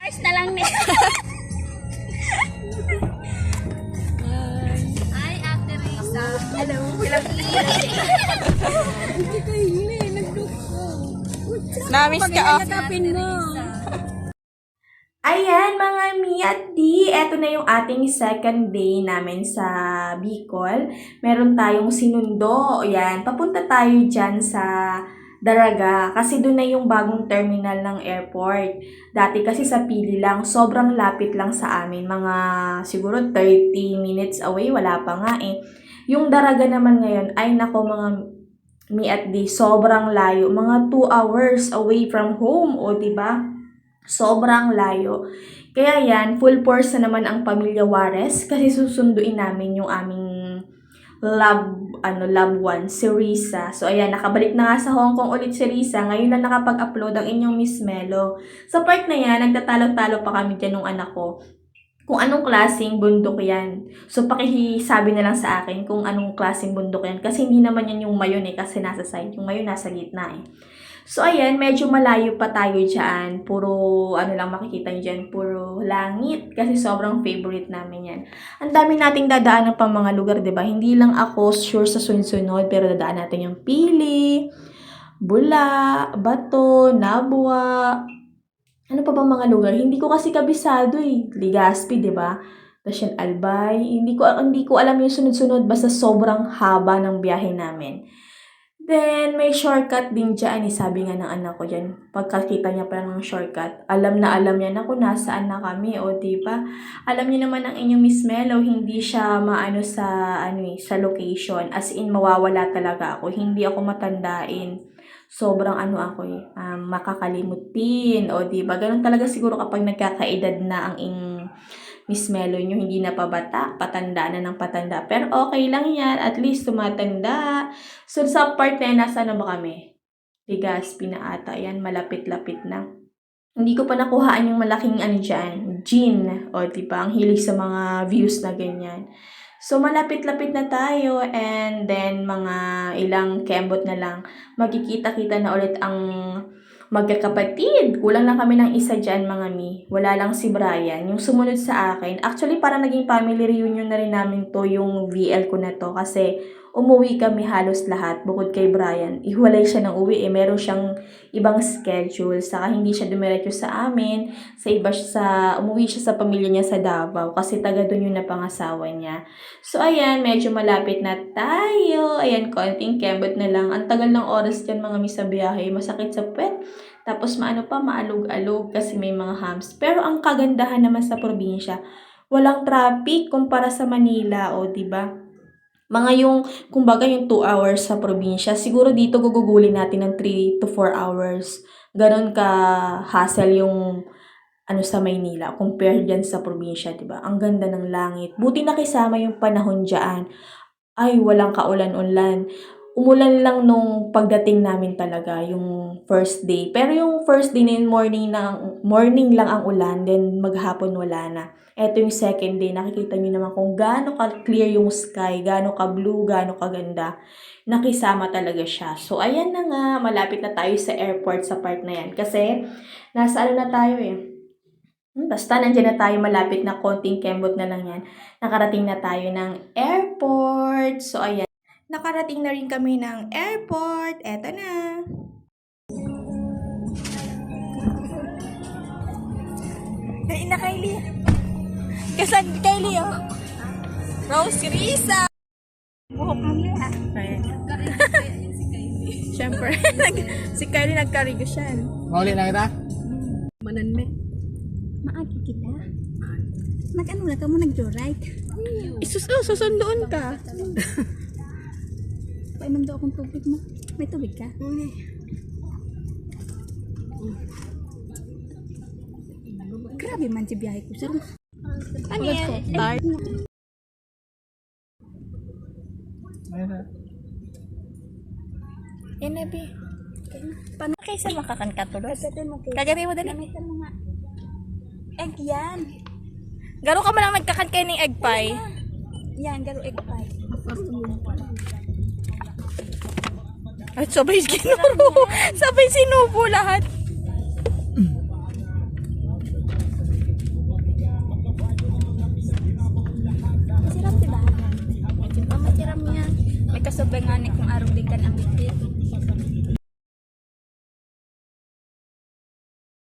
Guys na lang niya. Hi, Ate Risa. Hello. Hindi ka hili, nagduko. Namiss ka ah. mo. Ayan mga Mi at Di, eto na yung ating second day namin sa Bicol. Meron tayong sinundo. Ayan, papunta tayo dyan sa Daraga kasi doon na yung bagong terminal ng airport. Dati kasi sa Pili lang, sobrang lapit lang sa amin. Mga siguro 30 minutes away, wala pa nga eh. Yung Daraga naman ngayon, ay nako mga Mi at Di, sobrang layo. Mga 2 hours away from home, o diba? Sobrang layo. Kaya yan, full force na naman ang pamilya Juarez kasi susunduin namin yung aming loved one, si Risa. So ayan, nakabalik na nga sa Hong Kong ulit si Risa. Ngayon na nakapag-upload ang inyong Miss Melo. Sa part na yan, nagtatalo-talo pa kami dyan nung anak ko kung anong klaseng bundok yan. So pakisabi na lang sa akin kung anong klaseng bundok yan. Kasi hindi naman yan yung mayon eh, kasi nasa side. Yung mayon nasa gitna eh. So, ayan, medyo malayo pa tayo dyan. Puro, lang makikita nyo dyan, puro langit. Kasi sobrang favorite namin yan. Ang dami nating dadaanan pang mga lugar, diba? Hindi lang ako sure sa sunod-sunod, pero dadaan natin yung Pili, Bula, Bato, Nabua. Ano pa bang mga lugar? Hindi ko kasi kabisado eh. Legazpi, diba? Tapos yung Albay. Hindi ko alam yung sunod-sunod, basta sobrang haba ng biyahe namin. Then, may shortcut din dyan. Sabi nga ng anak ko dyan, pagkakita niya pa ng shortcut, alam niya na kung nasaan na kami. O, diba? Alam niyo naman ang inyong Miss Melo, hindi siya maano sa location. As in, mawawala talaga ako. Hindi ako matandain. Sobrang ako makakalimutin. O, diba? Ganun talaga siguro kapag nagkakaedad na ang Miss Melo nyo, hindi na pabata, patanda na ng patanda. Pero okay lang yan, at least tumatanda. So, sa part na yan, nasa ba kami? Legazpi na ata, yan, malapit-lapit na. Hindi ko pa nakuhaan yung malaking dyan, gin. O, diba, ang hilig sa mga views na ganyan. So, malapit-lapit na tayo, and then, mga ilang kembot na lang, magkikita-kita na ulit ang magkakapatid. Kulang lang kami ng isa dyan, mga Mi. Wala lang si Brian. Yung sumunod sa akin, actually, parang naging family reunion na rin namin to, yung VL ko na to. Kasi, umuwi kami halos lahat, bukod kay Brian. Ihiwalay siya ng uwi eh. Meron siyang ibang schedule. Saka hindi siya dumiretso sa amin. Umuwi siya sa pamilya niya sa Davao. Kasi taga doon yung napangasawa niya. So, ayan, medyo malapit na tayo. Ayan, konting kembot na lang. Ang tagal ng oras dyan, mga Mi, sa biyahe. Masakit sa puwet. Tapos, maalog-alog kasi may mga hams. Pero, ang kagandahan naman sa probinsya, walang traffic kumpara sa Manila, o, diba? Mga yung 2 hours sa probinsya, siguro dito gugugulin natin ng 3 to 4 hours. Ganon ka hassle yung sa Maynila compared dyan sa probinsya, diba? Ang ganda ng langit. Buti nakisama yung panahon dyan. Ay, walang kaulan-ulan. Umulan lang nung pagdating namin talaga, yung first day. Pero yung first day na morning lang ang ulan, then maghapon wala na. Eto yung second day, nakikita nyo naman kung gaano ka-clear yung sky, gaano ka-blue, gaano ka-ganda. Nakisama talaga siya. So, ayan na nga, malapit na tayo sa airport sa part na yan. Kasi, nasa na tayo eh. Basta nandiyan na tayo, malapit na, konting kembot na lang yan. Nakarating na tayo ng airport. So, ayan. Nakarating na rin kami ng airport. Eto na. Ay, na Kylie. Kasan Kylie, oh. Rose, Risa. Buhok kami, ah. Siyempre. Si Kylie nagkarigo siya. Mauli na kita? Mananme. Maagi kita. Nag-ano na ka mo, nag-joyride. Susundoon ka. Painom daw akong tubig mo. May tubig ka? Grabe man si biyahe ko. Sir. Ano yan? Start. Yan na, Bi. Paano kaysa makakan ka tulad? Kagari mo din. Egg yan. Garo ka man lang nagkakan kayo ng egg pie. Yan, garo egg pie. Ay, sabay sinubo. Sabay sinubo lahat. lang yan. May kasabay nga ni kung arong di ka ang bitbit.